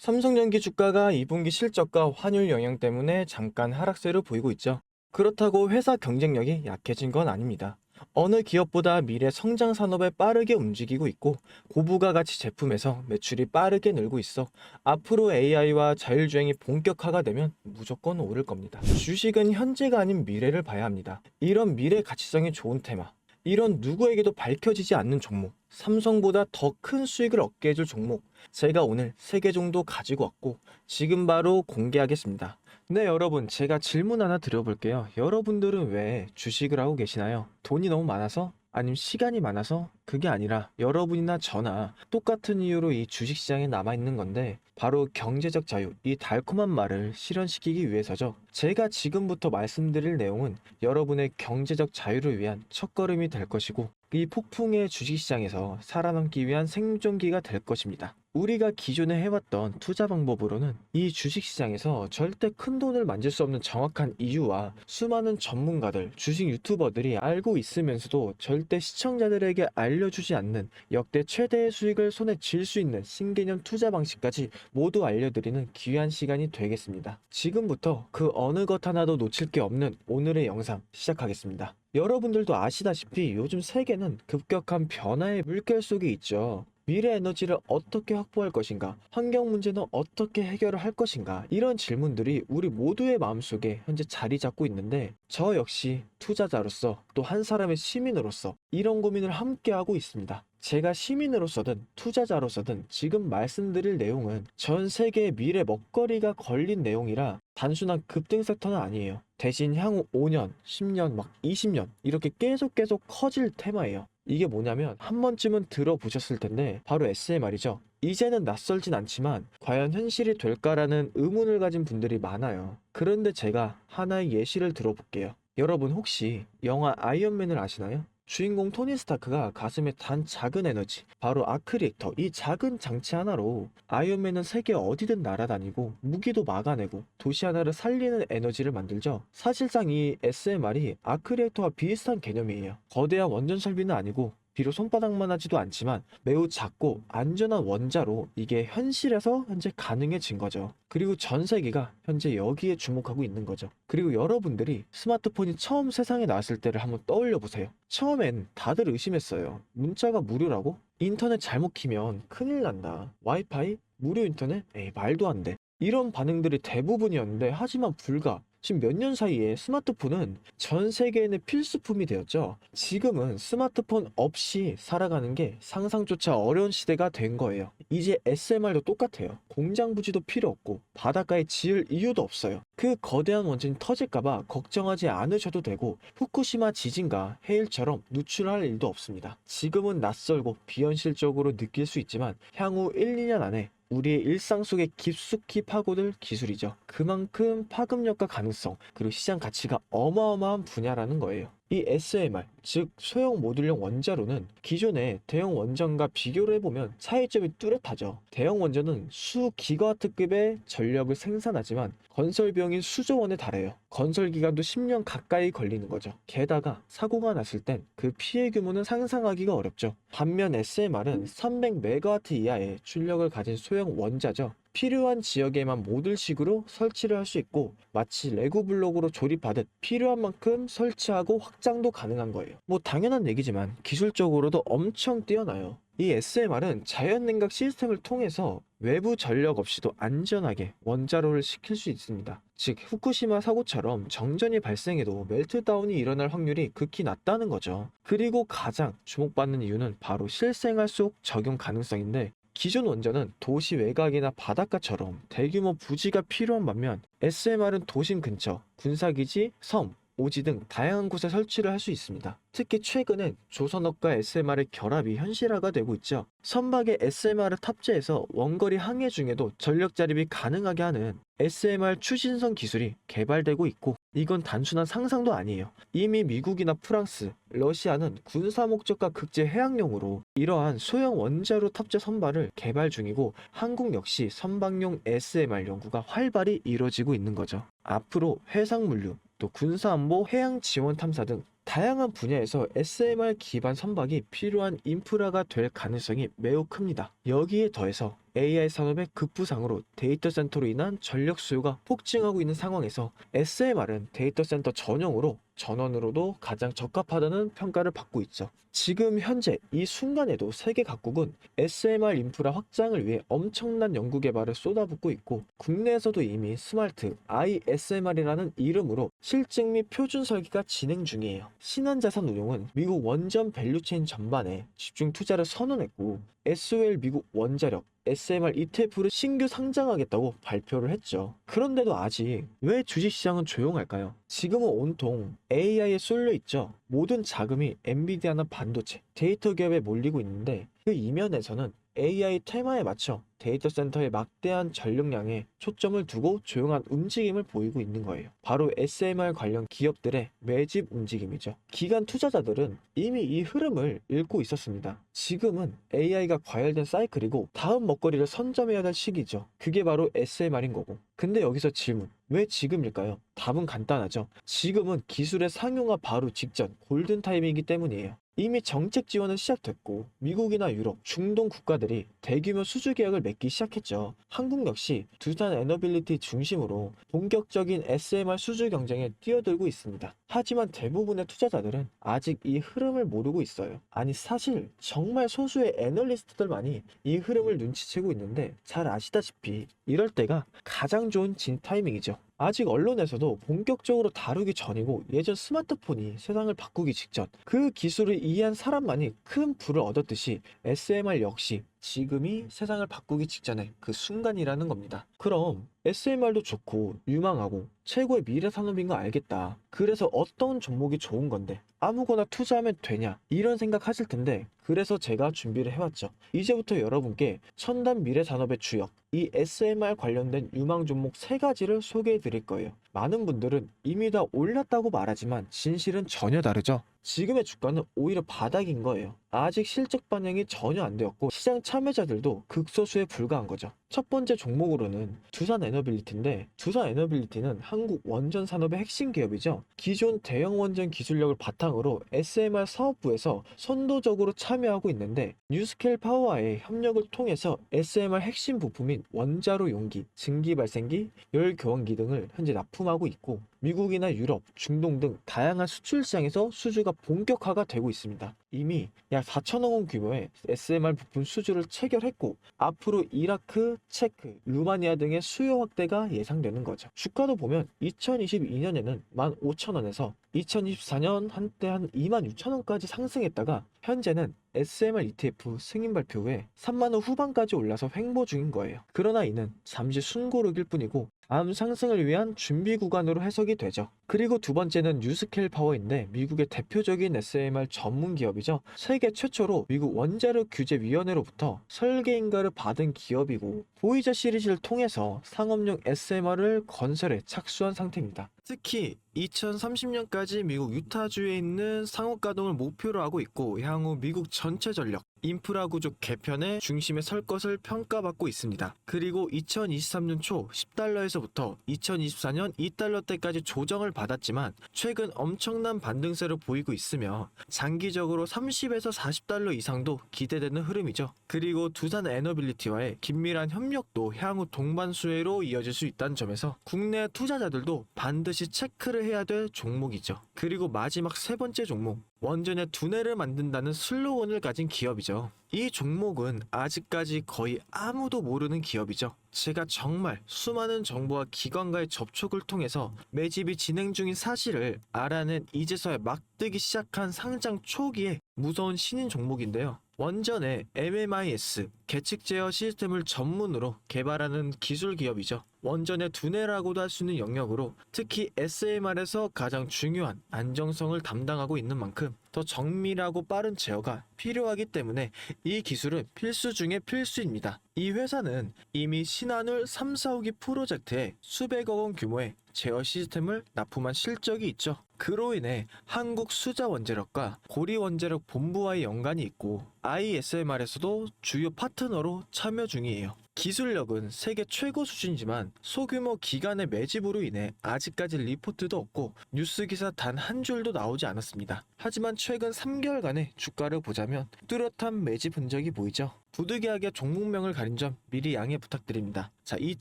삼성전기 주가가 2분기 실적과 환율 영향 때문에 잠깐 하락세를 보이고 있죠. 그렇다고 회사 경쟁력이 약해진 건 아닙니다. 어느 기업보다 미래 성장 산업에 빠르게 움직이고 있고 고부가 가치 제품에서 매출이 빠르게 늘고 있어 앞으로 AI와 자율주행이 본격화가 되면 무조건 오를 겁니다. 주식은 현재가 아닌 미래를 봐야 합니다. 이런 미래 가치성이 좋은 테마, 이런 누구에게도 밝혀지지 않는 종목, 삼성보다 더 큰 수익을 얻게 해줄 종목, 제가 오늘 3개 정도 가지고 왔고 지금 바로 공개하겠습니다. 네, 여러분, 제가 질문 하나 드려볼게요. 여러분들은 왜 주식을 하고 계시나요? 돈이 너무 많아서? 아니면 시간이 많아서? 그게 아니라 여러분이나 저나 똑같은 이유로 이 주식시장에 남아있는 건데 바로 경제적 자유, 이 달콤한 말을 실현시키기 위해서죠. 제가 지금부터 말씀드릴 내용은 여러분의 경제적 자유를 위한 첫걸음이 될 것이고 이 폭풍의 주식시장에서 살아남기 위한 생존기가 될 것입니다. 우리가 기존에 해왔던 투자 방법으로는 이 주식시장에서 절대 큰 돈을 만질 수 없는 정확한 이유와 수많은 전문가들, 주식 유튜버들이 알고 있으면서도 절대 시청자들에게 알려주지 않는 역대 최대의 수익을 손에 쥘 수 있는 신개념 투자 방식까지 모두 알려드리는 귀한 시간이 되겠습니다. 지금부터 그 어느 것 하나도 놓칠 게 없는 오늘의 영상 시작하겠습니다. 여러분들도 아시다시피 요즘 세계는 급격한 변화의 물결 속에 있죠. 미래 에너지를 어떻게 확보할 것인가? 환경 문제는 어떻게 해결을 할 것인가? 이런 질문들이 우리 모두의 마음속에 현재 자리 잡고 있는데 저 역시 투자자로서 또 한 사람의 시민으로서 이런 고민을 함께 하고 있습니다. 제가 시민으로서든 투자자로서든 지금 말씀드릴 내용은 전 세계의 미래 먹거리가 걸린 내용이라 단순한 급등 섹터는 아니에요. 대신 향후 5년, 10년, 막 20년 이렇게 계속 커질 테마예요. 이게 뭐냐면 한 번쯤은 들어보셨을 텐데 바로 SMR이죠. 이제는 낯설진 않지만 과연 현실이 될까라는 의문을 가진 분들이 많아요. 그런데 제가 하나의 예시를 들어볼게요. 여러분 혹시 영화 아이언맨을 아시나요? 주인공 토니 스타크가 가슴에 단 작은 에너지, 바로 아크 리액터, 이 작은 장치 하나로 아이언맨은 세계 어디든 날아다니고 무기도 막아내고 도시 하나를 살리는 에너지를 만들죠. 사실상 이 SMR이 아크 리액터와 비슷한 개념이에요. 거대한 원전 설비는 아니고 비록 손바닥만 하지도 않지만 매우 작고 안전한 원자로 이게 현실에서 현재 가능해진 거죠. 그리고 전 세계가 현재 여기에 주목하고 있는 거죠. 그리고 여러분들이 스마트폰이 처음 세상에 나왔을 때를 한번 떠올려 보세요. 처음엔 다들 의심했어요. 문자가 무료라고? 인터넷 잘못 키면 큰일 난다. 와이파이? 무료 인터넷? 에이, 말도 안 돼. 이런 반응들이 대부분이었는데 하지만 불과 지금 몇 년 사이에 스마트폰은 전 세계인의 필수품이 되었죠. 지금은 스마트폰 없이 살아가는 게 상상조차 어려운 시대가 된 거예요. 이제 SMR도 똑같아요. 공장 부지도 필요 없고 바닷가에 지을 이유도 없어요. 그 거대한 원전이 터질까봐 걱정하지 않으셔도 되고 후쿠시마 지진과 해일처럼 누출할 일도 없습니다. 지금은 낯설고 비현실적으로 느낄 수 있지만 향후 1, 2년 안에 우리의 일상 속에 깊숙이 파고들 기술이죠. 그만큼 파급력과 가능성, 그리고 시장 가치가 어마어마한 분야라는 거예요. 이 SMR, 즉 소형 모듈형 원자로는 기존의 대형 원전과 비교를 해보면 차이점이 뚜렷하죠. 대형 원전은 수 기가와트급의 전력을 생산하지만 건설 비용이 수조 원에 달해요. 건설 기간도 10년 가까이 걸리는 거죠. 게다가 사고가 났을 땐 그 피해 규모는 상상하기가 어렵죠. 반면 SMR은 300메가와트 이하의 출력을 가진 소형 원자죠. 필요한 지역에만 모듈식으로 설치를 할 수 있고 마치 레고 블록으로 조립하듯 필요한 만큼 설치하고 확장도 가능한 거예요. 뭐 당연한 얘기지만 기술적으로도 엄청 뛰어나요. 이 SMR은 자연 냉각 시스템을 통해서 외부 전력 없이도 안전하게 원자로를 식힐 수 있습니다. 즉 후쿠시마 사고처럼 정전이 발생해도 멜트다운이 일어날 확률이 극히 낮다는 거죠. 그리고 가장 주목받는 이유는 바로 실생활 속 적용 가능성인데 기존 원전은 도시 외곽이나 바닷가처럼 대규모 부지가 필요한 반면 SMR은 도심 근처, 군사기지, 섬, 오지 등 다양한 곳에 설치를 할 수 있습니다. 특히 최근엔 조선업과 SMR의 결합이 현실화가 되고 있죠. 선박에 SMR을 탑재해서 원거리 항해 중에도 전력 자립이 가능하게 하는 SMR 추진선 기술이 개발되고 있고 이건 단순한 상상도 아니에요. 이미 미국이나 프랑스, 러시아는 군사 목적과 국제 해양용으로 이러한 소형 원자로 탑재 선박을 개발 중이고 한국 역시 선박용 SMR 연구가 활발히 이루어지고 있는 거죠. 앞으로 해상물류, 또 군사안보, 해양 지원 탐사 등 다양한 분야에서 SMR 기반 선박이 필요한 인프라가 될 가능성이 매우 큽니다. 여기에 더해서 AI 산업의 급부상으로 데이터 센터로 인한 전력 수요가 폭증하고 있는 상황에서 SMR은 데이터 센터 전용으로 전원으로도 가장 적합하다는 평가를 받고 있죠. 지금 현재 이 순간에도 세계 각국은 SMR 인프라 확장을 위해 엄청난 연구 개발을 쏟아붓고 있고, 국내에서도 이미 스마트 ISMR이라는 이름으로 실증 및 표준 설계가 진행 중이에요. 신한자산운용은 미국 원전 밸류체인 전반에 집중 투자를 선언했고, SOL 미국 원자력 SMR ETF를 신규 상장하겠다고 발표를 했죠. 그런데도 아직 왜 주식시장은 조용할까요? 지금은 온통 AI에 쏠려 있죠. 모든 자금이 엔비디아나 반도체, 데이터 기업에 몰리고 있는데, 그 이면에서는 AI 테마에 맞춰 데이터 센터의 막대한 전력량에 초점을 두고 조용한 움직임을 보이고 있는 거예요. 바로 SMR 관련 기업들의 매집 움직임이죠. 기관 투자자들은 이미 이 흐름을 읽고 있었습니다. 지금은 AI가 과열된 사이클이고 다음 먹거리를 선점해야 할 시기죠. 그게 바로 SMR인 거고. 근데 여기서 질문. 왜 지금일까요? 답은 간단하죠. 지금은 기술의 상용화 바로 직전 골든타임이기 때문이에요. 이미 정책 지원은 시작됐고, 미국이나 유럽, 중동 국가들이 대규모 수주 계약을 맺기 시작했죠. 한국 역시 두산 에너빌리티 중심으로 본격적인 SMR 수주 경쟁에 뛰어들고 있습니다. 하지만 대부분의 투자자들은 아직 이 흐름을 모르고 있어요. 아니, 사실 정말 소수의 애널리스트들만이 이 흐름을 눈치채고 있는데, 잘 아시다시피 이럴 때가 가장 좋은 진 타이밍이죠. 아직 언론에서도 본격적으로 다루기 전이고, 예전 스마트폰이 세상을 바꾸기 직전 그 기술을 이해한 사람만이 큰 부를 얻었듯이 SMR 역시 지금이 세상을 바꾸기 직전의 그 순간이라는 겁니다. 그럼 SMR도 좋고 유망하고 최고의 미래 산업인 거 알겠다. 그래서 어떤 종목이 좋은 건데 아무거나 투자하면 되냐, 이런 생각 하실 텐데, 그래서 제가 준비를 해왔죠. 이제부터 여러분께 첨단 미래 산업의 주역, 이 SMR 관련된 유망 종목 3가지를 소개해 드릴 거예요. 많은 분들은 이미 다 올랐다고 말하지만 진실은 전혀 다르죠. 지금의 주가는 오히려 바닥인 거예요. 아직 실적 반영이 전혀 안 되었고, 시장 참여자들도 극소수에 불과한 거죠. 첫 번째 종목으로는 두산 에너빌리티인데, 두산 에너빌리티는 한국 원전 산업의 핵심 기업이죠. 기존 대형 원전 기술력을 바탕으로 SMR 사업부에서 선도적으로 참여하고 있는데, 뉴스케일 파워와의 협력을 통해서 SMR 핵심 부품인 원자로 용기, 증기 발생기, 열 교환기 등을 현재 납품하고 있고, 미국이나 유럽, 중동 등 다양한 수출 시장에서 수주가 본격화가 되고 있습니다. 이미 약 4천억 원 규모의 SMR 부품 수주를 체결했고, 앞으로 이라크, 체크, 루마니아 등의 수요 확대가 예상되는 거죠. 주가도 보면 2022년에는 15,000원에서 2024년 한때 한 26,000원까지 상승했다가 현재는 SMR ETF 승인 발표 후에 3만 원 후반까지 올라서 횡보 중인 거예요. 그러나 이는 잠시 순고르기일 뿐이고 다음 상승을 위한 준비 구간으로 해석이 되죠. 그리고 두 번째는 뉴스케일 파워인데, 미국의 대표적인 SMR 전문 기업이죠. 세계 최초로 미국 원자력 규제 위원회로부터 설계 인가를 받은 기업이고, 보이저 시리즈를 통해서 상업용 SMR을 건설에 착수한 상태입니다. 특히 2030년까지 미국 유타주에 있는 상업 가동을 목표로 하고 있고, 향후 미국 전체 전력 인프라 구조 개편의 중심에 설 것을 평가받고 있습니다. 그리고 2023년 초 10달러에서부터 2024년 2달러대까지 조정을 받았지만 최근 엄청난 반등세를 보이고 있으며, 장기적으로 30에서 40달러 이상도 기대되는 흐름이죠. 그리고 두산 에너빌리티와의 긴밀한 협력도 향후 동반 수혜로 이어질 수 있다는 점에서 국내 투자자들도 반드시 체크를 해야 될 종목이죠. 그리고 마지막 3번째 종목, 원전의 두뇌를 만든다는 슬로건을 가진 기업이죠. 이 종목은 아직까지 거의 아무도 모르는 기업이죠. 제가 정말 수많은 정보와 기관과의 접촉을 통해서 매집이 진행 중인 사실을 알아낸 이제서야 막 뜨기 시작한 상장 초기에 무서운 신인 종목인데요. 원전의 MMIS, 계측 제어 시스템을 전문으로 개발하는 기술 기업이죠. 원전의 두뇌라고도 할 수 있는 영역으로 특히 SMR에서 가장 중요한 안정성을 담당하고 있는 만큼 더 정밀하고 빠른 제어가 필요하기 때문에 이 기술은 필수 중의 필수입니다. 이 회사는 이미 신한울 3, 4호기 프로젝트에 수백억 원 규모의 제어 시스템을 납품한 실적이 있죠. 그로 인해 한국수자원자력과 고리원자력 본부와의 연관이 있고 ISMR에서도 주요 파트너로 참여 중이에요. 기술력은 세계 최고 수준이지만 소규모 기관의 매집으로 인해 아직까지 리포트도 없고 뉴스 기사 단 한 줄도 나오지 않았습니다. 하지만 최근 3개월간의 주가를 보자면 뚜렷한 매집 흔적이 보이죠. 부득이하게 종목명을 가린 점 미리 양해 부탁드립니다. 자, 이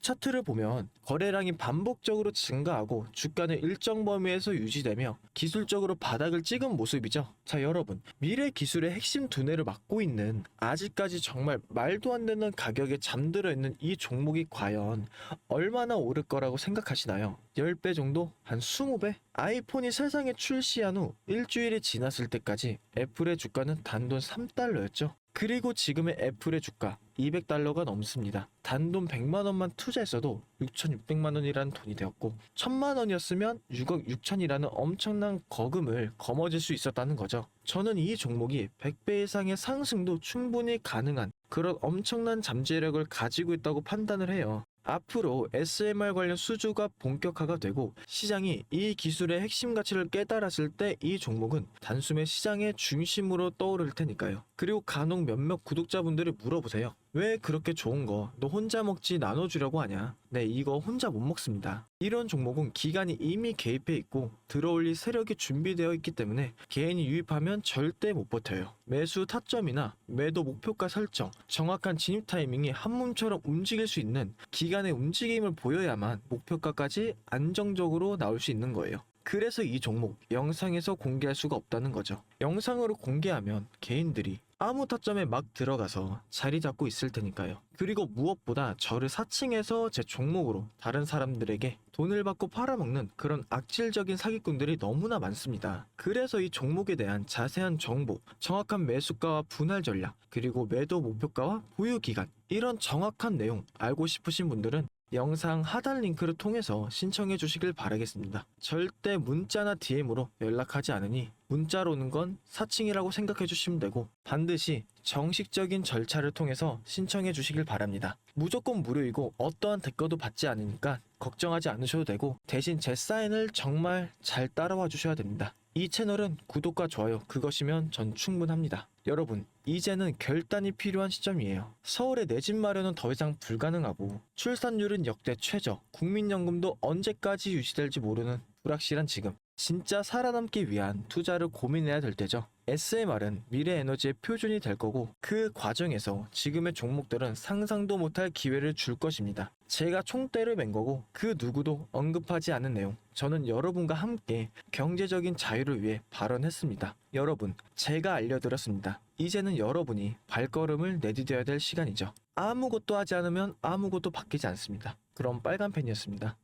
차트를 보면 거래량이 반복적으로 증가하고 주가는 일정 범위에서 유지되며 기술적으로 바닥을 찍은 모습이죠. 자, 여러분, 미래 기술의 핵심 두뇌를 맡고 있는 아직까지 정말 말도 안 되는 가격에 잠들어 있는 이 종목이 과연 얼마나 오를 거라고 생각하시나요? 10배 정도? 한 20배? 아이폰이 세상에 출시한 후 일주일이 지났을 때까지 애플의 주가는 단돈 3달러였죠. 그리고 지금의 애플의 주가 200달러가 넘습니다. 단돈 100만 원만 투자했어도 6,600만 원이라는 돈이 되었고 1,000만 원이었으면 6억 6천이라는 엄청난 거금을 거머쥘 수 있었다는 거죠. 저는 이 종목이 100배 이상의 상승도 충분히 가능한 그런 엄청난 잠재력을 가지고 있다고 판단을 해요. 앞으로 SMR 관련 수주가 본격화가 되고 시장이 이 기술의 핵심 가치를 깨달았을 때 이 종목은 단숨에 시장의 중심으로 떠오를 테니까요. 그리고 간혹 몇몇 구독자분들이 물어보세요. 왜 그렇게 좋은 거 너 혼자 먹지 나눠주려고 하냐? 네, 이거 혼자 못 먹습니다. 이런 종목은 기관이 이미 개입해 있고 들어올릴 세력이 준비되어 있기 때문에 개인이 유입하면 절대 못 버텨요. 매수 타점이나 매도 목표가 설정, 정확한 진입 타이밍이 한몸처럼 움직일 수 있는 기관의 움직임을 보여야만 목표가까지 안정적으로 나올 수 있는 거예요. 그래서 이 종목 영상에서 공개할 수가 없다는 거죠. 영상으로 공개하면 개인들이 아무 타점에 막 들어가서 자리 잡고 있을 테니까요. 그리고 무엇보다 저를 사칭해서 제 종목으로 다른 사람들에게 돈을 받고 팔아먹는 그런 악질적인 사기꾼들이 너무나 많습니다. 그래서 이 종목에 대한 자세한 정보, 정확한 매수가와 분할 전략, 그리고 매도 목표가와 보유 기간, 이런 정확한 내용 알고 싶으신 분들은 영상 하단 링크를 통해서 신청해 주시길 바라겠습니다. 절대 문자나 DM으로 연락하지 않으니 문자로 오는 건 사칭이라고 생각해 주시면 되고 반드시 정식적인 절차를 통해서 신청해 주시길 바랍니다. 무조건 무료이고 어떠한 대가도 받지 않으니까 걱정하지 않으셔도 되고 대신 제 사인을 정말 잘 따라와 주셔야 됩니다. 이 채널은 구독과 좋아요 그것이면 전 충분합니다. 여러분, 이제는 결단이 필요한 시점이에요. 서울의 내 집 마련은 더 이상 불가능하고 출산율은 역대 최저, 국민연금도 언제까지 유지될지 모르는 불확실한 지금, 진짜 살아남기 위한 투자를 고민해야 될 때죠. SMR은 미래 에너지의 표준이 될 거고 그 과정에서 지금의 종목들은 상상도 못할 기회를 줄 것입니다. 제가 총대를 맨 거고 그 누구도 언급하지 않은 내용, 저는 여러분과 함께 경제적인 자유를 위해 발언했습니다. 여러분, 제가 알려드렸습니다. 이제는 여러분이 발걸음을 내디뎌야 될 시간이죠. 아무것도 하지 않으면 아무것도 바뀌지 않습니다. 그럼 빨간 펜이었습니다.